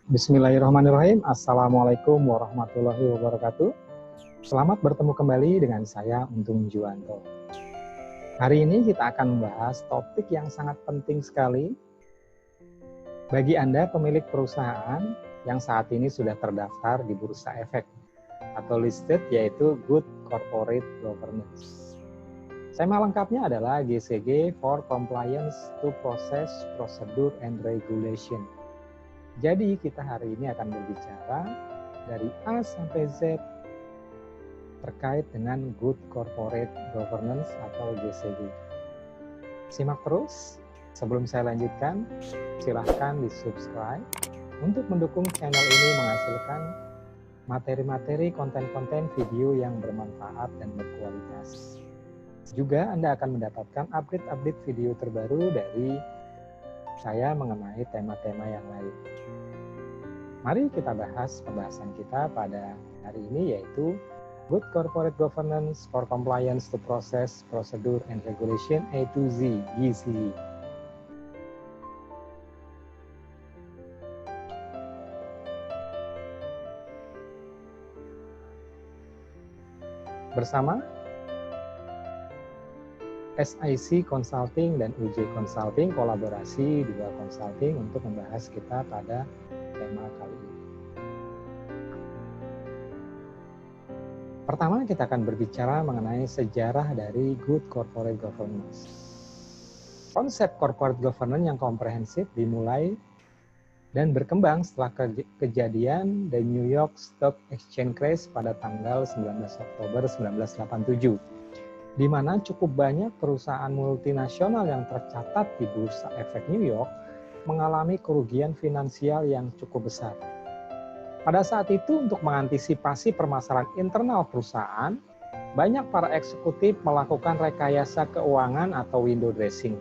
Bismillahirrahmanirrahim. Assalamualaikum warahmatullahi wabarakatuh. Selamat bertemu kembali dengan saya, Untung Juwanto. Hari ini kita akan membahas topik yang sangat penting sekali bagi Anda pemilik perusahaan yang saat ini sudah terdaftar di Bursa Efek atau listed, yaitu Good Corporate Governance. Tema lengkapnya adalah GCG for Compliance to Process, Procedure, and Regulation. Jadi kita hari ini akan berbicara dari A sampai Z terkait dengan Good Corporate Governance atau GCG. Simak terus. Sebelum saya lanjutkan, silahkan di-subscribe untuk mendukung channel ini menghasilkan materi-materi konten-konten video yang bermanfaat dan berkualitas. Juga Anda akan mendapatkan update-update video terbaru dari saya mengenai tema-tema yang lain. Mari kita bahas pembahasan kita pada hari ini, yaitu Good Corporate Governance for Compliance to Process, Procedure, and Regulation A to Z, GCG. Bersama SIC Consulting dan UJ Consulting, kolaborasi dua consulting untuk membahas kita pada tema kali ini. Pertama, kita akan berbicara mengenai sejarah dari Good Corporate Governance. Konsep Corporate Governance yang komprehensif dimulai dan berkembang setelah kejadian The New York Stock Exchange Crash pada tanggal 19 Oktober 1987. Di mana cukup banyak perusahaan multinasional yang tercatat di Bursa Efek New York mengalami kerugian finansial yang cukup besar. Pada saat itu, untuk mengantisipasi permasalahan internal perusahaan, banyak para eksekutif melakukan rekayasa keuangan atau window dressing,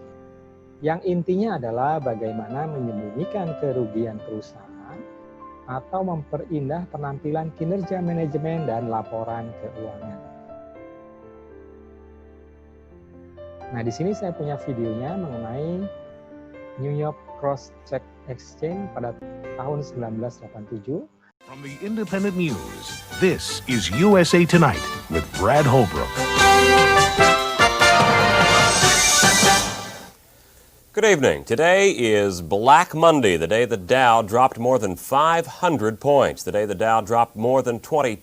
yang intinya adalah bagaimana menyembunyikan kerugian perusahaan atau memperindah penampilan kinerja manajemen dan laporan keuangan. Nah, di sini saya punya videonya mengenai New York Cross-Check Exchange pada tahun 1987. From the Independent News, this is USA Tonight with Brad Holbrook. Good evening. Today is Black Monday, the day the Dow dropped more than 500 points, the day the Dow dropped more than 22%,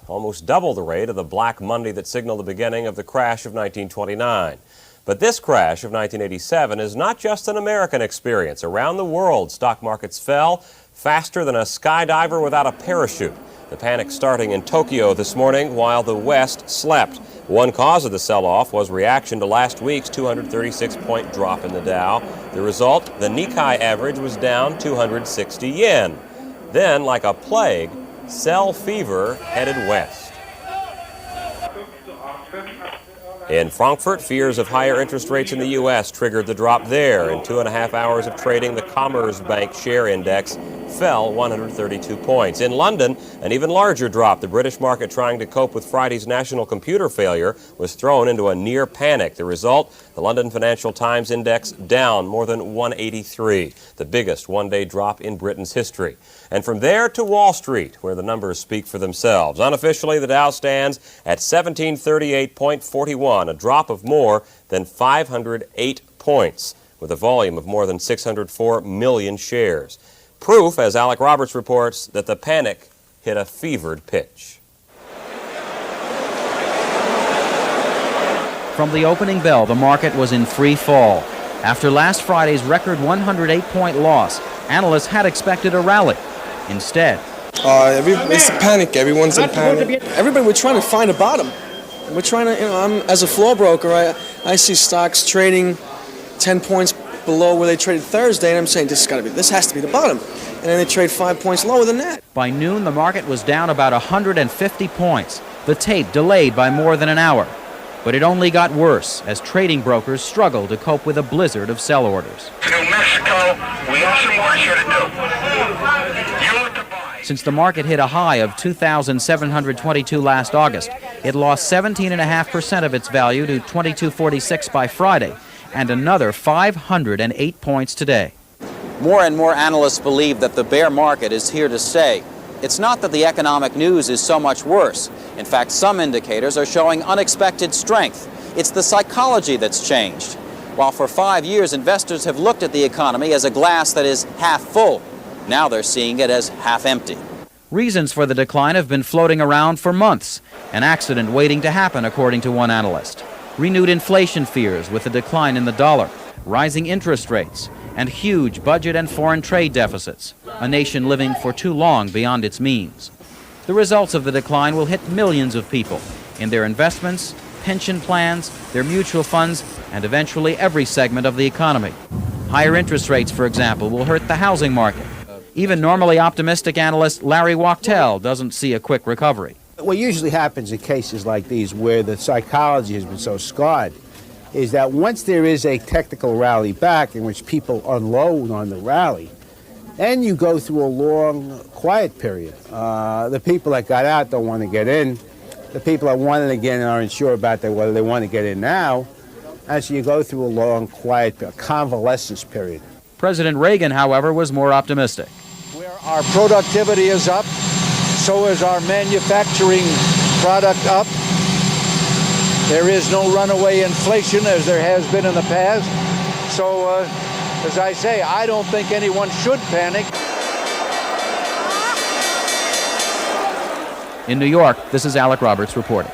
almost double the rate of the Black Monday that signaled the beginning of the crash of 1929. But this crash of 1987 is not just an American experience. Around the world, stock markets fell faster than a skydiver without a parachute. The panic starting in Tokyo this morning while the West slept. One cause of the sell-off was reaction to last week's 236-point drop in the Dow. The result, the Nikkei average was down 260 yen. Then, like a plague, sell fever headed west. In Frankfurt, fears of higher interest rates in the U.S. triggered the drop there. In 2.5 hours of trading, the Commerzbank share index fell 132 points. In London, an even larger drop. The British market, trying to cope with Friday's national computer failure, was thrown into a near panic. The result, the London Financial Times index down more than 183, the biggest one-day drop in Britain's history. And from there to Wall Street, where the numbers speak for themselves. Unofficially, the Dow stands at 1738.41, a drop of more than 508 points, with a volume of more than 604 million shares. Proof, as Alec Roberts reports, that the panic hit a fevered pitch. From the opening bell, the market was in free fall. After last Friday's record 108-point loss, analysts had expected a rally. Instead, it's a panic. Everyone's in panic. Everybody, we're trying to find a bottom. We're trying to, I'm as a floor broker, I see stocks trading 10 points below where they traded Thursday, and I'm saying this has to be the bottom. And then they trade 5 points lower than that. By noon, the market was down about 150 points. The tape delayed by more than an hour. But it only got worse as trading brokers struggled to cope with a blizzard of sell orders. New Mexico, we have some work here to do. You want to buy. Since the market hit a high of 2,722 last August, it lost 17.5% of its value to 2246 by Friday, and another 508 points today. More and more analysts believe that the bear market is here to stay. It's not that the economic news is so much worse. In fact, some indicators are showing unexpected strength. It's the psychology that's changed. While for 5 years investors have looked at the economy as a glass that is half full, now they're seeing it as half empty. Reasons for the decline have been floating around for months, an accident waiting to happen, according to one analyst. Renewed inflation fears with the decline in the dollar, rising interest rates, and huge budget and foreign trade deficits, a nation living for too long beyond its means. The results of the decline will hit millions of people in their investments, pension plans, their mutual funds, and eventually every segment of the economy. Higher interest rates, for example, will hurt the housing market. Even normally optimistic analyst Larry Wachtel doesn't see a quick recovery. What usually happens in cases like these where the psychology has been so scarred is that once there is a technical rally back in which people unload on the rally, then you go through a long quiet period. The people that got out don't want to get in. The people that wanted to get in aren't sure about whether they want to get in now. And so you go through a long quiet convalescence period. President Reagan, however, was more optimistic. Where our productivity is up, so is our manufacturing product up. There is no runaway inflation as there has been in the past. So, as I say, I don't think anyone should panic. In New York, this is Alec Roberts reporting.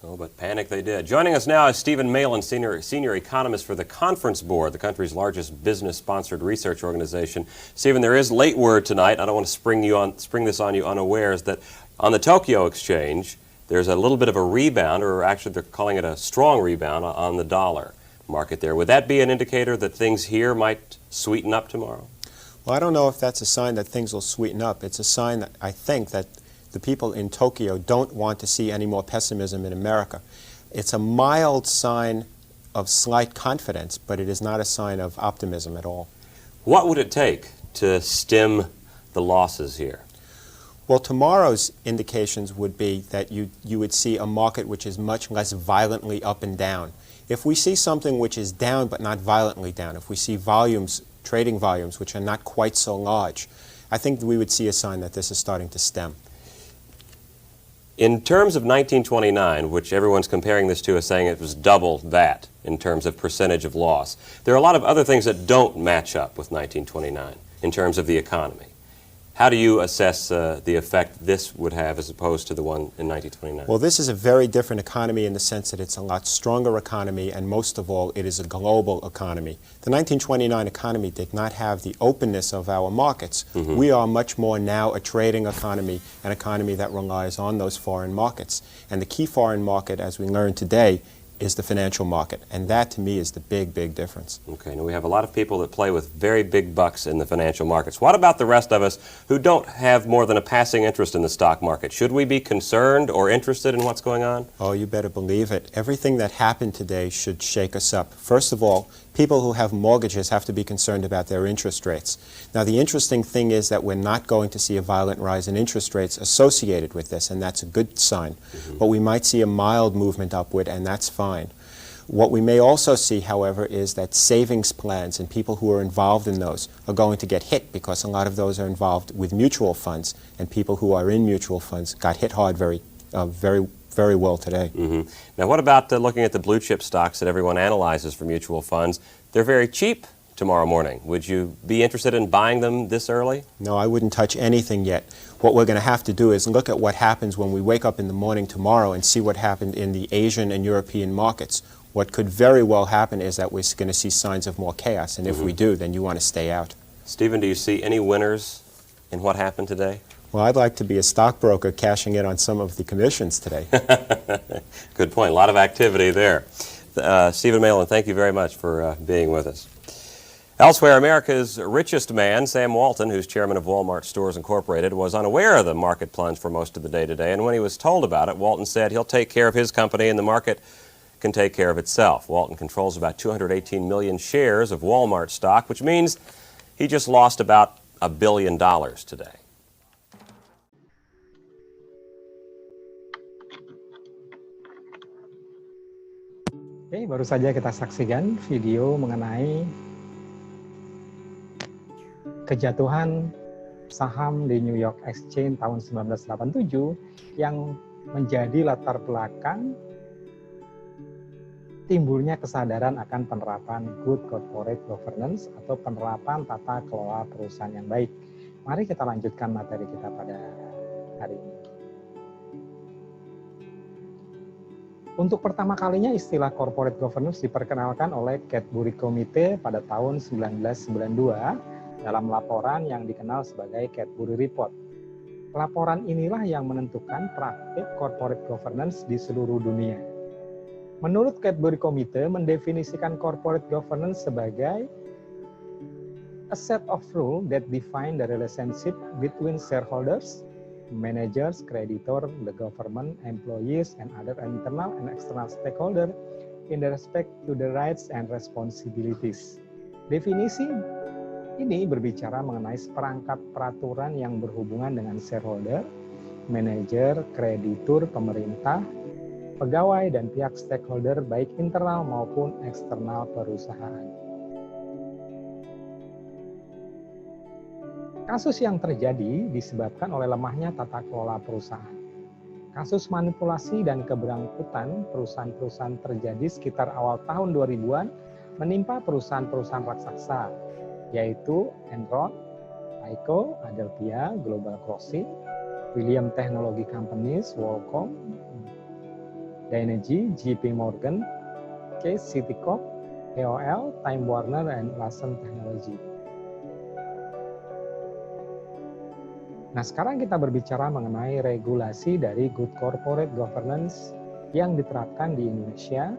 Oh, but panic they did. Joining us now is Stephen Malin, senior economist for the Conference Board, the country's largest business-sponsored research organization. Stephen, there is late word tonight. I don't want to spring this on you unawares that on the Tokyo Exchange, there's a little bit of a rebound, or actually they're calling it a strong rebound on the dollar market there. Would that be an indicator that things here might sweeten up tomorrow? Well, I don't know if that's a sign that things will sweeten up. It's a sign that I think that the people in Tokyo don't want to see any more pessimism in America. It's a mild sign of slight confidence, but it is not a sign of optimism at all. What would it take to stem the losses here? Well, tomorrow's indications would be that you would see a market which is much less violently up and down. If we see something which is down but not violently down, if we see volumes, trading volumes, which are not quite so large, I think we would see a sign that this is starting to stem. In terms of 1929, which everyone's comparing this to as saying it was double that in terms of percentage of loss, there are a lot of other things that don't match up with 1929 in terms of the economy. How do you assess the effect this would have as opposed to the one in 1929? Well, this is a very different economy in the sense that it's a lot stronger economy, and most of all, it is a global economy. The 1929 economy did not have the openness of our markets. Mm-hmm. We are much more now a trading economy, an economy that relies on those foreign markets. And the key foreign market, as we learned today, is the financial market, and that to me is the big, big difference. Okay, now we have a lot of people that play with very big bucks in the financial markets. What about the rest of us who don't have more than a passing interest in the stock market? Should we be concerned or interested in what's going on? Oh, you better believe it. Everything that happened today should shake us up. First of all, people who have mortgages have to be concerned about their interest rates. Now, the interesting thing is that we're not going to see a violent rise in interest rates associated with this, and that's a good sign. Mm-hmm. But we might see a mild movement upward, and that's fine. What we may also see, however, is that savings plans and people who are involved in those are going to get hit because a lot of those are involved with mutual funds, and people who are in mutual funds got hit hard very well today. Mm-hmm. Now, what about looking at the blue chip stocks that everyone analyzes for mutual funds? They're very cheap tomorrow morning. Would you be interested in buying them this early? No, I wouldn't touch anything yet. What we're going to have to do is look at what happens when we wake up in the morning tomorrow and see what happened in the Asian and European markets. What could very well happen is that we're going to see signs of more chaos, and if we do, then you want to stay out. Stephen, do you see any winners in what happened today? Well, I'd like to be a stockbroker cashing in on some of the commissions today. Good point. A lot of activity there. Stephen Malin, thank you very much for being with us. Elsewhere, America's richest man, Sam Walton, who's chairman of Walmart Stores Incorporated, was unaware of the market plunge for most of the day today, and when he was told about it, Walton said he'll take care of his company and the market can take care of itself. Walton controls about 218 million shares of Walmart stock, which means he just lost about $1 billion today. Oke, baru saja kita saksikan video mengenai kejatuhan saham di New York Exchange tahun 1987 yang menjadi latar belakang timbulnya kesadaran akan penerapan good corporate governance atau penerapan tata kelola perusahaan yang baik. Mari kita lanjutkan materi kita pada hari ini. Untuk pertama kalinya istilah corporate governance diperkenalkan oleh Cadbury Committee pada tahun 1992 dalam laporan yang dikenal sebagai Cadbury Report. Laporan inilah yang menentukan praktik corporate governance di seluruh dunia. Menurut Cadbury Committee mendefinisikan corporate governance sebagai a set of rules that define the relationship between shareholders, managers, creditor, the government, employees, and other internal and external stakeholders in respect to the rights and responsibilities. Definisi ini berbicara mengenai seperangkat peraturan yang berhubungan dengan shareholder, manajer, kreditur, pemerintah, pegawai, dan pihak stakeholder baik internal maupun eksternal perusahaan. Kasus yang terjadi disebabkan oleh lemahnya tata kelola perusahaan. Kasus manipulasi dan keberangkutan perusahaan-perusahaan terjadi sekitar awal tahun 2000-an menimpa perusahaan-perusahaan raksasa, yaitu Enron, Tyco, Adelphia, Global Crossing, William Technology Companies, Qualcomm, Dynegy, JP Morgan, Case, Citicorp, AOL, Time Warner, dan Larsen Technology. Nah, sekarang kita berbicara mengenai regulasi dari good corporate governance yang diterapkan di Indonesia,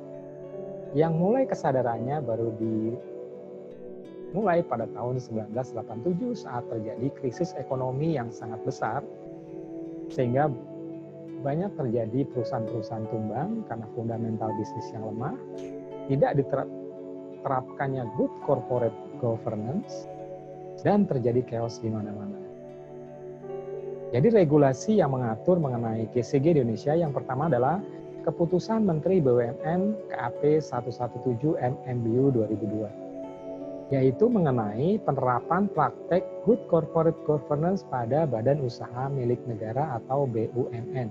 yang mulai kesadarannya baru dimulai pada tahun 1987 saat terjadi krisis ekonomi yang sangat besar, sehingga banyak terjadi perusahaan-perusahaan tumbang karena fundamental bisnis yang lemah, tidak diterapkannya good corporate governance, dan terjadi chaos di mana-mana. Jadi regulasi yang mengatur mengenai GCG di Indonesia yang pertama adalah Keputusan Menteri BUMN KAP 117 MMBU 2002, yaitu mengenai penerapan praktek good corporate governance pada badan usaha milik negara atau BUMN.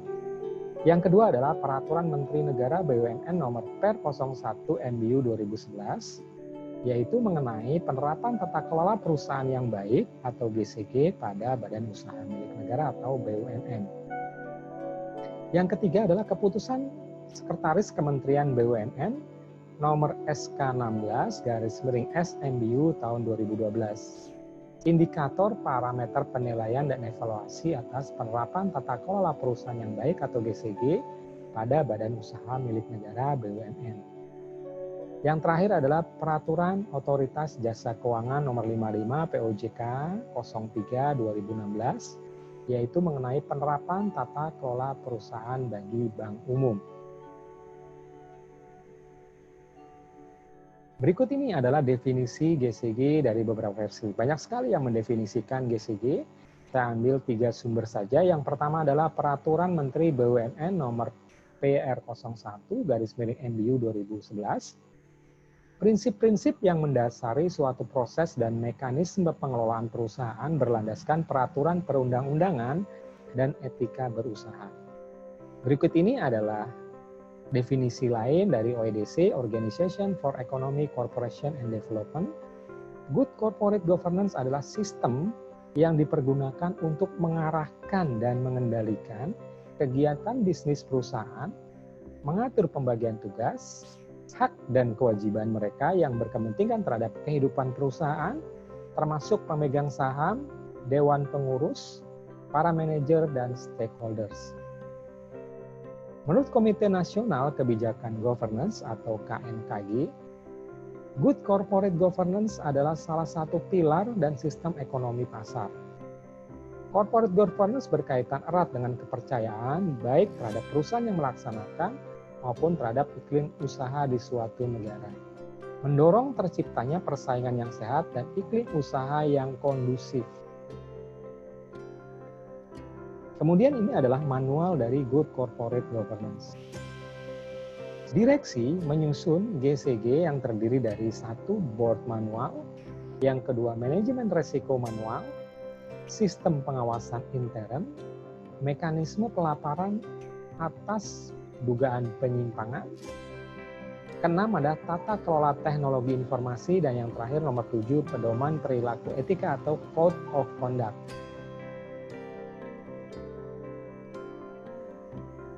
Yang kedua adalah Peraturan Menteri Negara BUMN Nomor Per 01 MBU 2011, yaitu mengenai penerapan tata kelola perusahaan yang baik atau GCG pada badan usaha milik negara atau BUMN. Yang ketiga adalah Keputusan Sekretaris Kementerian BUMN Nomor SK16/SMBU tahun 2012. Indikator parameter penilaian dan evaluasi atas penerapan tata kelola perusahaan yang baik atau GCG pada badan usaha milik negara BUMN. Yang terakhir adalah Peraturan Otoritas Jasa Keuangan Nomor 55 POJK 03/2016, yaitu mengenai penerapan tata kelola perusahaan bagi bank umum. Berikut ini adalah definisi GCG dari beberapa versi. Banyak sekali yang mendefinisikan GCG. Saya ambil 3 sumber saja. Yang pertama adalah Peraturan Menteri BUMN Nomor PR01/MBU 2011. Prinsip-prinsip yang mendasari suatu proses dan mekanisme pengelolaan perusahaan berlandaskan peraturan perundang-undangan dan etika berusaha. Berikut ini adalah definisi lain dari OEDC, Organization for Economic Cooperation and Development. Good corporate governance adalah sistem yang dipergunakan untuk mengarahkan dan mengendalikan kegiatan bisnis perusahaan, mengatur pembagian tugas, hak dan kewajiban mereka yang berkepentingan terhadap kehidupan perusahaan, termasuk pemegang saham, dewan pengurus, para manajer, dan stakeholders. Menurut Komite Nasional Kebijakan Governance atau KNKG, good corporate governance adalah salah satu pilar dan sistem ekonomi pasar. Corporate governance berkaitan erat dengan kepercayaan baik terhadap perusahaan yang melaksanakan maupun terhadap iklim usaha di suatu negara. Mendorong terciptanya persaingan yang sehat dan iklim usaha yang kondusif. Kemudian ini adalah manual dari Good Corporate Governance. Direksi menyusun GCG yang terdiri dari 1 board manual, Yang kedua, manajemen resiko manual, sistem pengawasan intern, mekanisme pelaporan atas dugaan penyimpangan. Keenam ada tata kelola teknologi informasi, dan yang terakhir nomor 7, pedoman perilaku etika atau Code of Conduct.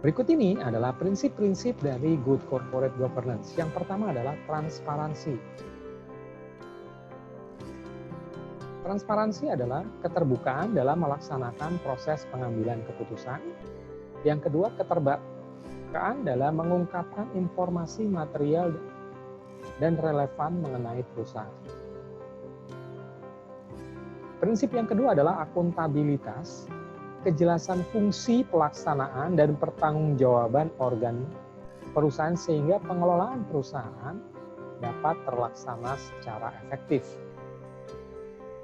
Berikut ini adalah prinsip-prinsip dari Good Corporate Governance. Yang pertama adalah transparansi. Transparansi adalah keterbukaan dalam melaksanakan proses pengambilan keputusan. Yang kedua, keterbukaan dalam mengungkapkan informasi material dan relevan mengenai perusahaan. Prinsip yang kedua adalah akuntabilitas, kejelasan fungsi pelaksanaan dan pertanggungjawaban organ perusahaan sehingga pengelolaan perusahaan dapat terlaksana secara efektif.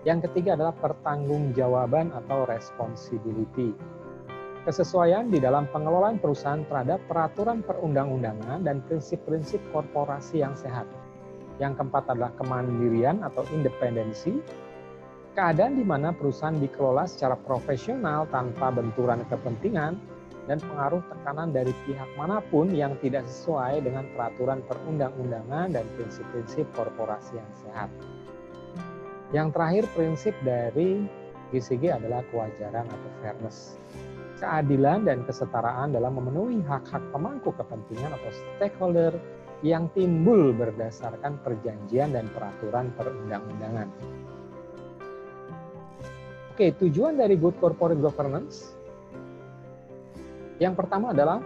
Yang ketiga adalah pertanggungjawaban atau responsibility. Kesesuaian di dalam pengelolaan perusahaan terhadap peraturan perundang-undangan dan prinsip-prinsip korporasi yang sehat. Yang keempat adalah kemandirian atau independensi. Keadaan di mana perusahaan dikelola secara profesional tanpa benturan kepentingan dan pengaruh tekanan dari pihak manapun yang tidak sesuai dengan peraturan perundang-undangan dan prinsip-prinsip korporasi yang sehat. Yang terakhir, prinsip dari GCG adalah kewajaran atau fairness. Keadilan dan kesetaraan dalam memenuhi hak-hak pemangku kepentingan atau stakeholder yang timbul berdasarkan perjanjian dan peraturan perundang-undangan. Oke, tujuan dari Good Corporate Governance yang pertama adalah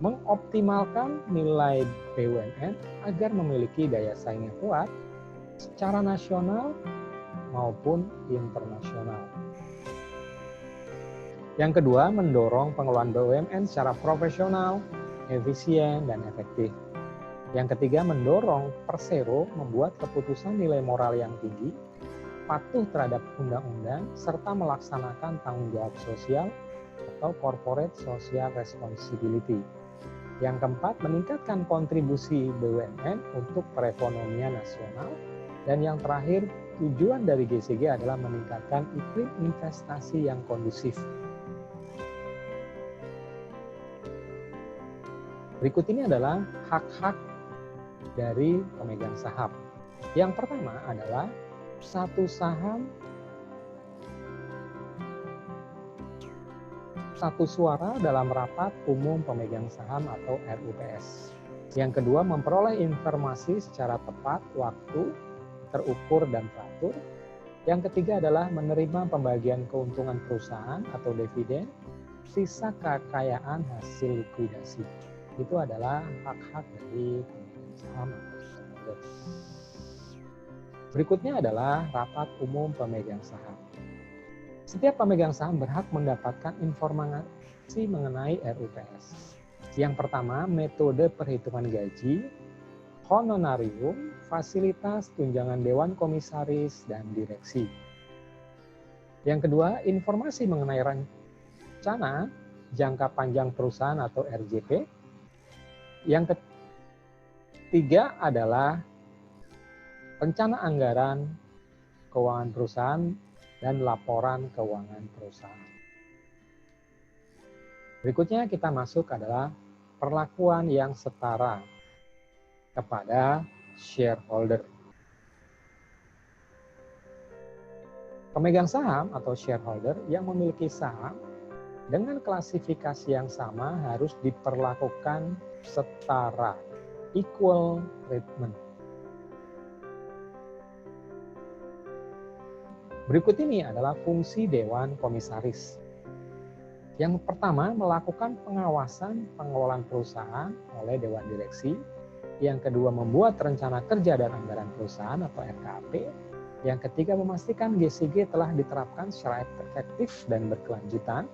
mengoptimalkan nilai BUMN agar memiliki daya saing yang kuat secara nasional maupun internasional. Yang kedua, mendorong pengelolaan BUMN secara profesional, efisien, dan efektif. Yang ketiga, mendorong Persero membuat keputusan nilai moral yang tinggi, patuh terhadap undang-undang, serta melaksanakan tanggung jawab sosial atau corporate social responsibility. Yang keempat, meningkatkan kontribusi BUMN untuk perekonomian nasional. Dan yang terakhir, tujuan dari GCG adalah meningkatkan iklim investasi yang kondusif. Berikut ini adalah hak-hak dari pemegang saham. Yang pertama adalah satu saham, satu suara dalam rapat umum pemegang saham atau RUPS. Yang kedua, memperoleh informasi secara tepat, waktu, terukur, dan teratur. Yang ketiga adalah menerima pembagian keuntungan perusahaan atau dividen, sisa kekayaan hasil likuidasi. Itu adalah hak-hak dari pemegang saham atau shareholders. Berikutnya adalah rapat umum pemegang saham. Setiap pemegang saham berhak mendapatkan informasi mengenai RUPS. Yang pertama, metode perhitungan gaji, honorarium, fasilitas, tunjangan dewan komisaris, dan direksi. Yang kedua, informasi mengenai rencana jangka panjang perusahaan atau RJP. Yang ketiga adalah rencana anggaran keuangan perusahaan dan laporan keuangan perusahaan. Berikutnya kita masuk adalah perlakuan yang setara kepada shareholder. Pemegang saham atau shareholder yang memiliki saham dengan klasifikasi yang sama harus diperlakukan setara, equal treatment. Berikut ini adalah fungsi Dewan Komisaris. Yang pertama, melakukan pengawasan pengelolaan perusahaan oleh Dewan Direksi. Yang kedua, membuat rencana kerja dan anggaran perusahaan atau RKAP. Yang ketiga, memastikan GCG telah diterapkan secara efektif dan berkelanjutan.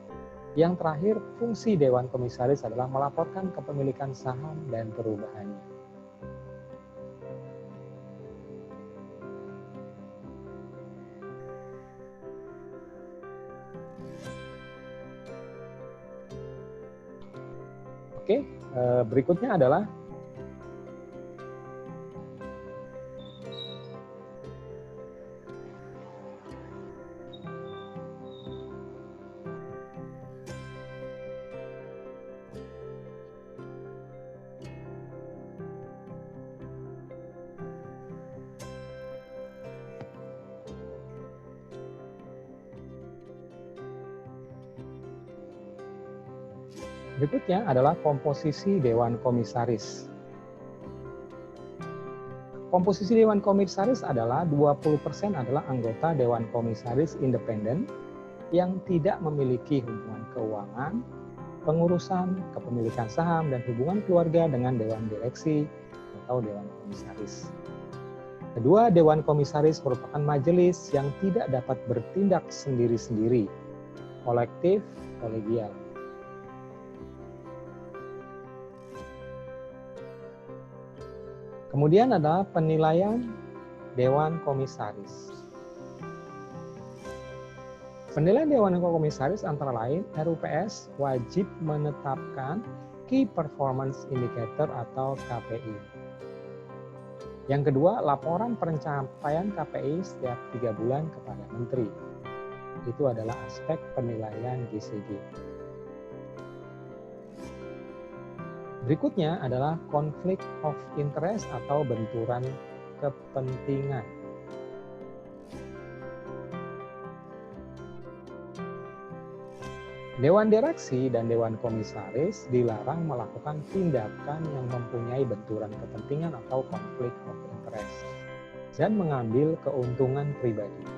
Yang terakhir, fungsi Dewan Komisaris adalah melaporkan kepemilikan saham dan perubahannya. Oke, berikutnya adalah Berikutnya adalah komposisi Dewan Komisaris. Komposisi Dewan Komisaris adalah 20% adalah anggota Dewan Komisaris independen yang tidak memiliki hubungan keuangan, pengurusan, kepemilikan saham, dan hubungan keluarga dengan Dewan Direksi atau Dewan Komisaris. Kedua, Dewan Komisaris merupakan majelis yang tidak dapat bertindak sendiri-sendiri, kolektif, kolegial. Kemudian adalah penilaian Dewan Komisaris. Penilaian Dewan Komisaris antara lain RUPS wajib menetapkan Key Performance Indicator atau KPI. Yang kedua, laporan pencapaian KPI setiap 3 bulan kepada Menteri. Itu adalah aspek penilaian GCG. Berikutnya adalah konflik of interest atau benturan kepentingan. Dewan Direksi dan Dewan Komisaris dilarang melakukan tindakan yang mempunyai benturan kepentingan atau konflik of interest dan mengambil keuntungan pribadi.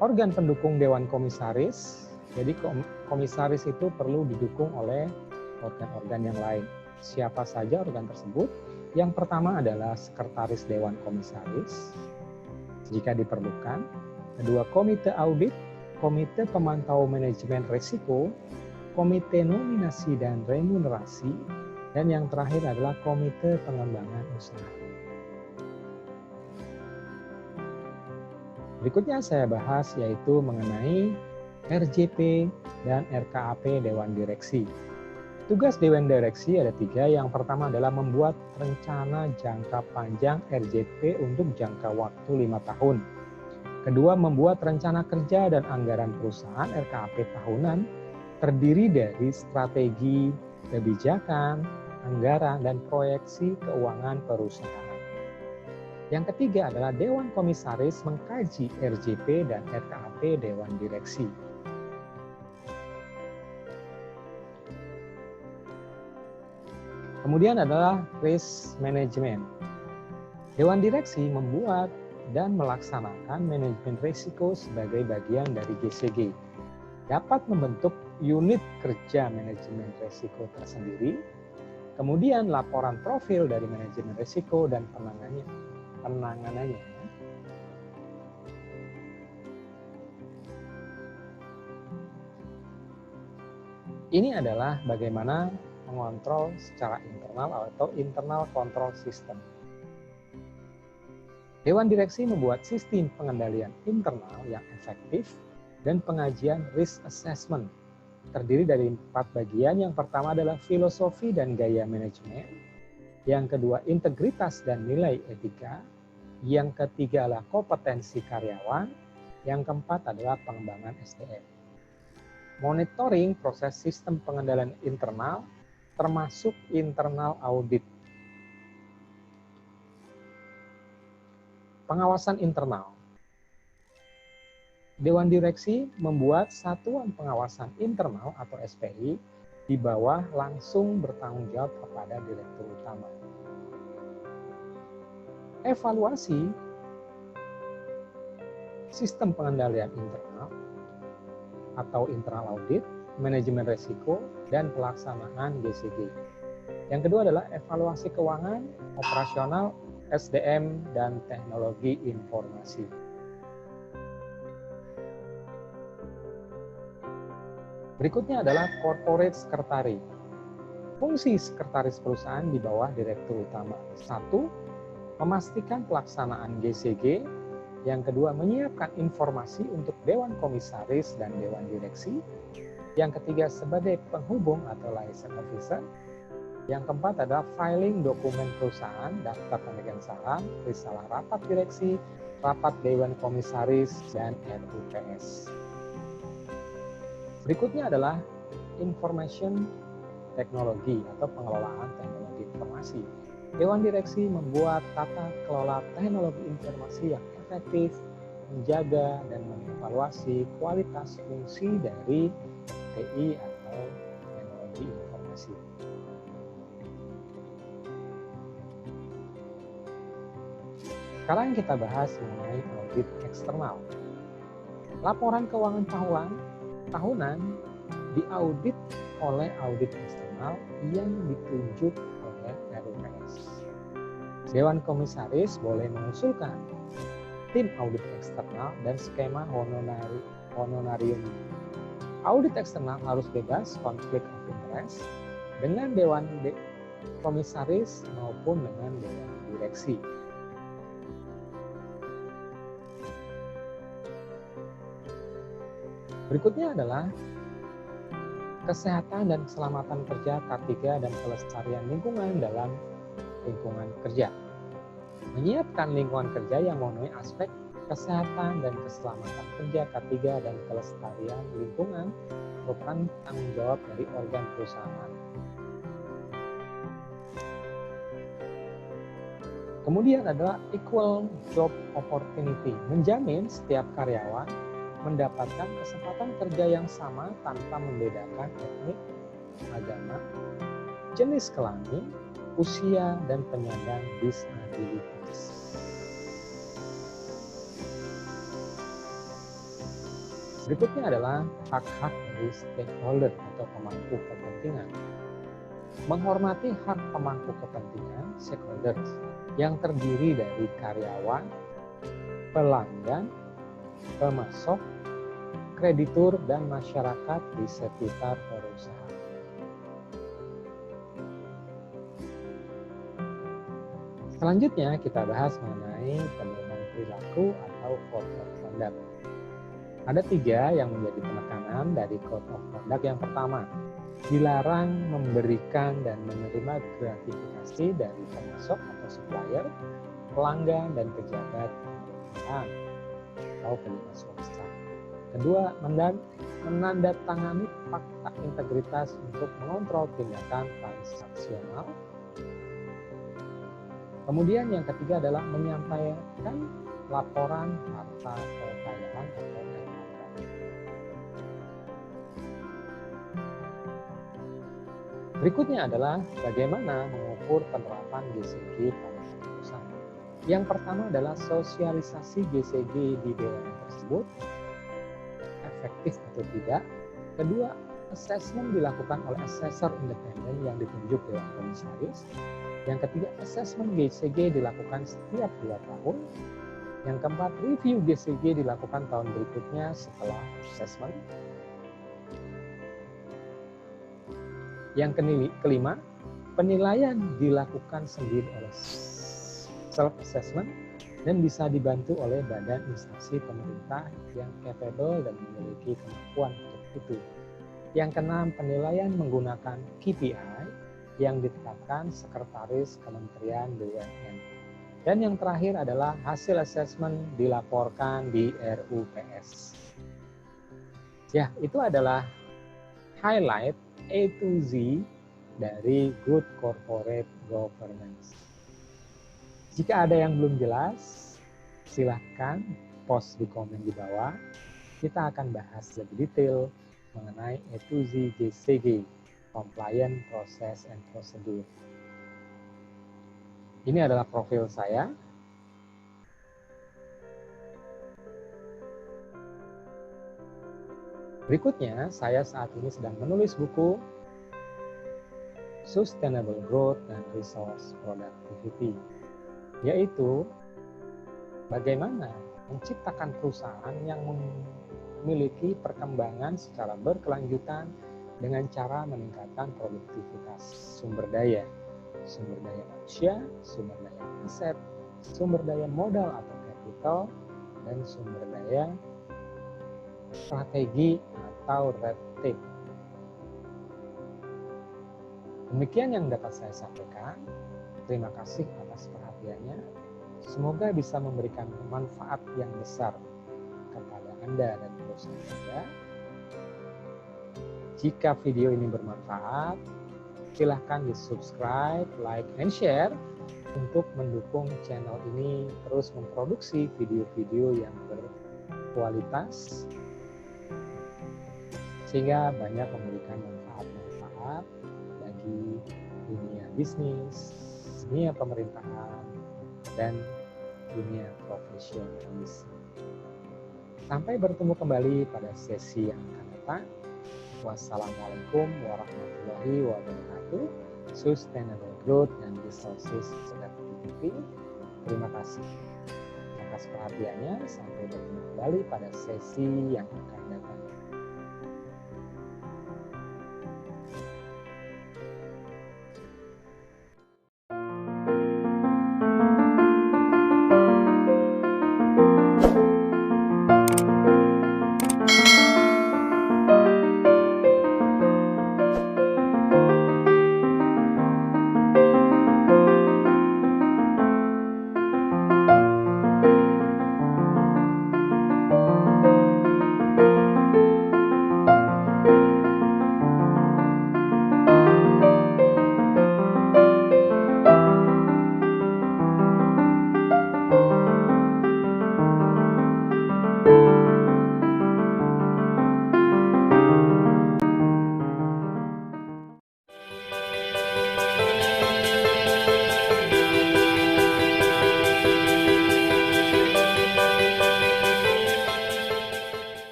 Organ pendukung Dewan Komisaris, jadi komisaris itu perlu didukung oleh organ-organ yang lain. Siapa saja organ tersebut? Yang pertama adalah Sekretaris Dewan Komisaris, jika diperlukan. Kedua, Komite Audit, Komite Pemantau Manajemen Risiko, Komite Nominasi dan Remunerasi, dan yang terakhir adalah Komite Pengembangan Usaha. Berikutnya saya bahas yaitu mengenai RJP dan RKAP Dewan Direksi. Tugas Dewan Direksi ada 3. Yang pertama adalah membuat rencana jangka panjang RJP untuk jangka waktu 5 tahun. Kedua, membuat rencana kerja dan anggaran perusahaan RKAP tahunan terdiri dari strategi, kebijakan, anggaran, dan proyeksi keuangan perusahaan. Yang ketiga adalah Dewan Komisaris mengkaji RJP dan RKAP Dewan Direksi. Kemudian adalah risk management. Dewan Direksi membuat dan melaksanakan manajemen risiko sebagai bagian dari GCG. Dapat membentuk unit kerja manajemen risiko tersendiri, kemudian laporan profil dari manajemen risiko dan penanganannya. Ini adalah bagaimana mengontrol secara internal atau internal control system. Dewan Direksi membuat sistem pengendalian internal yang efektif dan pengajian risk assessment. Terdiri dari 4 bagian. Yang pertama adalah filosofi dan gaya manajemen. Yang kedua, integritas dan nilai etika. Yang ketiga adalah kompetensi karyawan. Yang keempat adalah pengembangan SDM. Monitoring proses sistem pengendalian internal, termasuk internal audit. Pengawasan internal. Dewan Direksi membuat Satuan Pengawasan Internal atau SPI di bawah langsung bertanggung jawab kepada Direktur Utama. Evaluasi sistem pengendalian internal atau internal audit, manajemen risiko, dan pelaksanaan GCG. Yang kedua adalah evaluasi keuangan, operasional, SDM, dan teknologi informasi. Berikutnya adalah corporate secretary. Fungsi sekretaris perusahaan di bawah Direktur Utama. 1. Memastikan pelaksanaan GCG. Yang kedua, menyiapkan informasi untuk Dewan Komisaris dan Dewan Direksi. Yang ketiga, sebagai penghubung atau liaison officer. Yang keempat adalah filing dokumen perusahaan, daftar pemegang saham, risalah rapat direksi, rapat Dewan Komisaris, dan RUPS. Berikutnya adalah information teknologi atau pengelolaan teknologi informasi. Dewan Direksi membuat tata kelola teknologi informasi yang efektif, menjaga dan mengevaluasi kualitas fungsi dari TI atau teknologi informasi. Sekarang kita bahas mengenai audit eksternal. Laporan keuangan tahunan diaudit oleh audit eksternal yang ditunjuk oleh RUPS. Dewan Komisaris boleh mengusulkan tim audit eksternal dan skema honorarium. Audit eksternal harus bebas konflik of interest dengan Dewan Komisaris maupun dengan Dewan Direksi. Berikutnya adalah kesehatan dan keselamatan kerja K3 dan kelestarian lingkungan dalam lingkungan kerja. Menyiapkan lingkungan kerja yang memenuhi aspek kesehatan dan keselamatan kerja K3 dan kelestarian lingkungan merupakan tanggung jawab dari organ perusahaan. Kemudian adalah equal job opportunity, menjamin setiap karyawan mendapatkan kesempatan kerja yang sama tanpa membedakan etnik, agama, jenis kelamin, usia, dan penyandang disabilitas. Berikutnya adalah hak-hak dari stakeholder atau pemangku kepentingan. Menghormati hak pemangku kepentingan stakeholders yang terdiri dari karyawan, pelanggan, pemasok, kreditur, dan masyarakat di sekitar perusahaan. Selanjutnya kita bahas mengenai pedoman perilaku atau code of conduct. Ada 3 yang menjadi penekanan dari code of conduct. Yang pertama, dilarang memberikan dan menerima gratifikasi dari pemasok atau supplier, pelanggan, dan pejabat pemerintahan atau pejabat swasta. Kedua, menandatangani fakta integritas untuk mengontrol tindakan transaksional. Kemudian yang ketiga adalah menyampaikan laporan harta kekayaan atau LHK. Berikutnya adalah bagaimana mengukur penerapan GCG pada perusahaan. Yang pertama adalah sosialisasi GCG di BUMN tersebut, efektif atau tidak. Kedua, asesmen dilakukan oleh asesor independen yang ditunjuk Dewan Komisaris. Yang ketiga, asesmen GCG dilakukan setiap 2 tahun. Yang keempat, review GCG dilakukan tahun berikutnya setelah asesmen. Yang kelima, penilaian dilakukan sendiri oleh self-assessment dan bisa dibantu oleh badan instansi pemerintah yang capable dan memiliki kemampuan untuk itu. Yang keenam, penilaian menggunakan KPI yang ditetapkan Sekretaris Kementerian BUMN. Dan yang terakhir adalah hasil asesmen dilaporkan di RUPS. Ya, itu adalah highlight A to Z dari Good Corporate Governance. Jika ada yang belum jelas, silahkan post di komen di bawah. Kita akan bahas lebih detail mengenai A to Z GCG, Compliance Process and Procedure. Ini adalah profil saya. Berikutnya, saya saat ini sedang menulis buku Sustainable Growth and Resource Productivity, yaitu bagaimana menciptakan perusahaan yang memiliki perkembangan secara berkelanjutan dengan cara meningkatkan produktivitas sumber daya manusia, sumber daya aset, sumber daya modal atau capital, dan sumber daya strategi atau red tape. Demikian yang dapat saya sampaikan. Terima kasih atas perhatiannya. Semoga bisa memberikan manfaat yang besar kepada Anda dan perusahaan Anda. Jika video ini bermanfaat, silahkan di subscribe, like, and share. untuk mendukung channel ini terus memproduksi video-video yang berkualitas sehingga banyak memberikan manfaat-manfaat bagi dunia bisnis, dunia pemerintahan, dan dunia profesionalis. Sampai bertemu kembali pada sesi yang akan datang. Wassalamualaikum warahmatullahi wabarakatuh. Sustainable Growth and Resources Sobat TV. Terima kasih atas perhatiannya. Sampai bertemu kembali pada sesi yang akan datang.